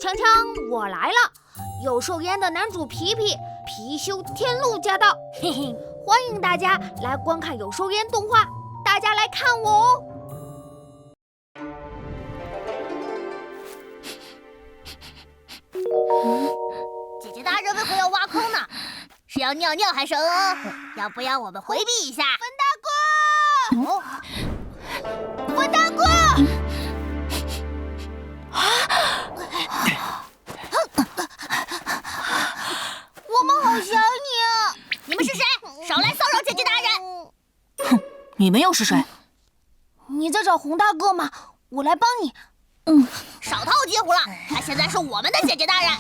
锵锵，我来了！有寿烟的男主皮皮，貔貅天路驾到，嘿嘿，欢迎大家来观看有寿烟动画，大家来看我哦！姐姐大人为何要挖坑呢？是要尿尿还是要不要我们回避一下？分大哥！分大哥！我们好想你啊！你们是谁？少来骚扰姐姐大人！哼，你们又是谁？你在找洪大哥吗？我来帮你。少套近乎了，她现在是我们的姐姐大人，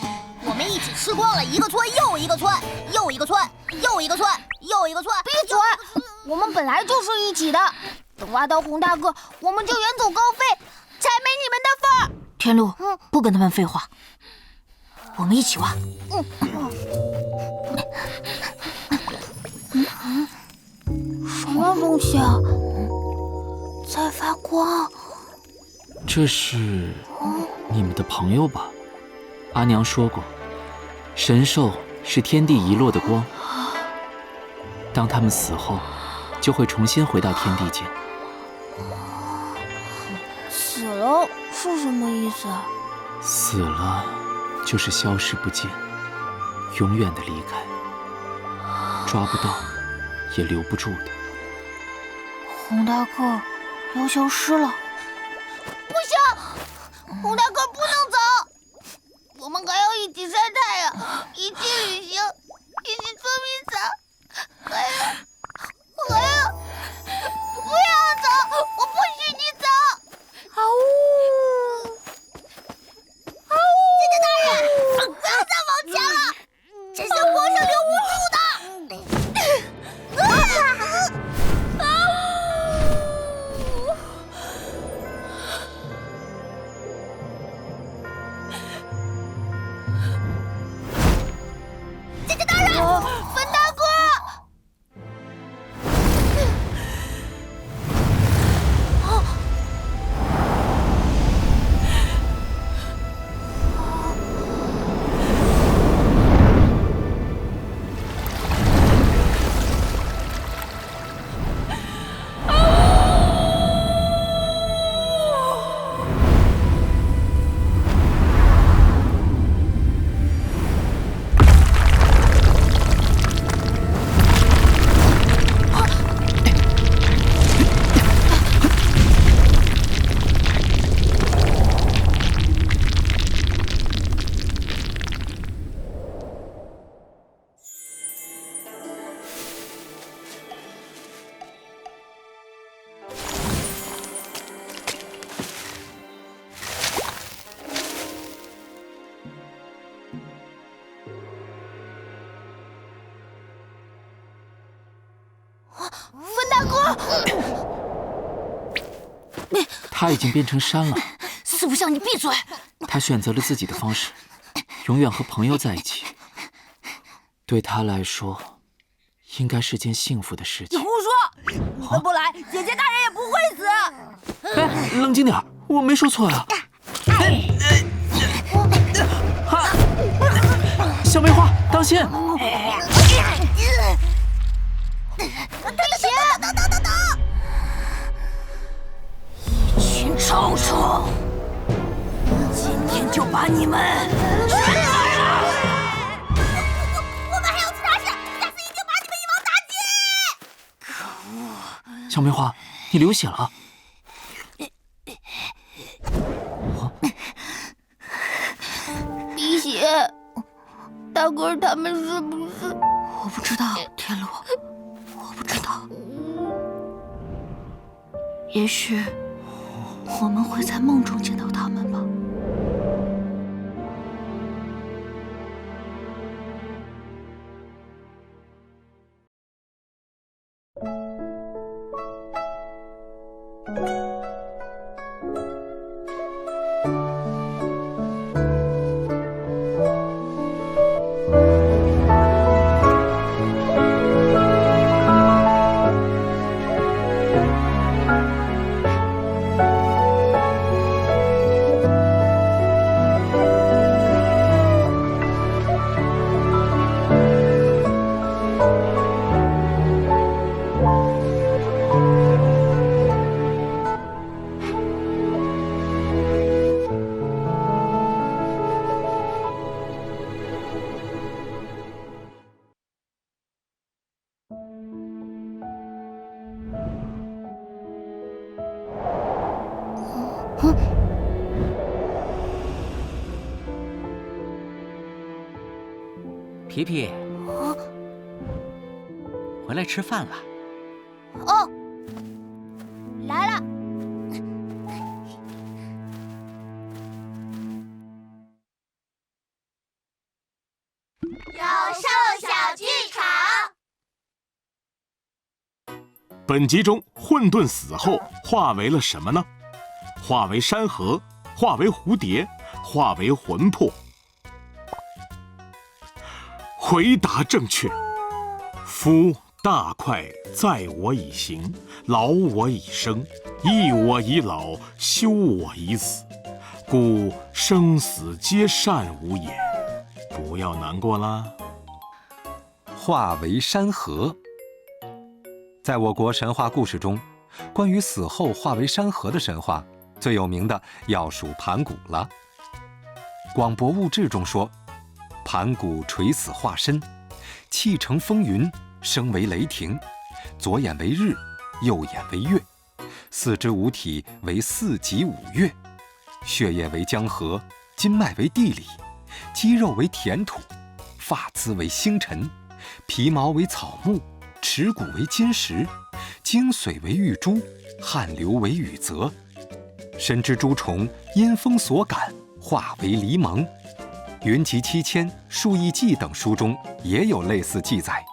我们一起吃光了一个村又一个村，又一个村，又一个村，又一个村。闭嘴！我们本来就是一起的，等挖到洪大哥，我们就远走高飞，才没你们的份儿。天路，不跟他们废话，我们一起挖。什么东西啊？在发光。这是你们的朋友吧？阿娘说过，神兽是天地遗落的光，当他们死后，就会重新回到天地间。死了是什么意思啊？死了就是消失不见，永远的离开，抓不到也留不住的。洪大哥要消失了。不行，洪大哥不能走，我们还要一起晒太阳，一起旅行，一起捉迷藏，还要，不要走，我不许你走！啊呜！啊呜！姐姐大人，不要再往前了，这些光是留不住的。分大哥！分大哥！他已经变成山了。四不像，你闭嘴！他选择了自己的方式，永远和朋友在一起。对他来说，应该是件幸福的事情。你胡说！你们不来，姐姐大人也不会死。哎，冷静点，我没说错呀。小梅花，当心！等！一群臭虫，今天就把你们全来了！我们还有其他事，下次一定把你们一网打尽！可恶！小梅花，你流血了。滴血，大哥他们是不是？我不知道，天路，我不知道。也许我们会在梦中见到他们吧。皮皮，回来吃饭了。哦，来了。有兽小剧场。本集中，混沌死后化为了什么呢？化为山河，化为蝴蝶，化为魂魄。回答正确。夫大快在我以行，劳我以生，益我以老，休我以死。故生死皆善无也。不要难过啦。化为山河。在我国神话故事中，关于死后化为山河的神话，最有名的要数盘古了。《广博物志》中说，盘古垂死化身，气乘风云，声为雷霆，左眼为日，右眼为月，四肢五体为四极五岳，血液为江河，筋脉为地理，肌肉为田土，发丝为星辰，皮毛为草木，齿骨为金石，精髓为玉珠，汗流为雨泽，身之诸虫因风所感，化为狸蒙。云集7000、数亿记等书中也有类似记载。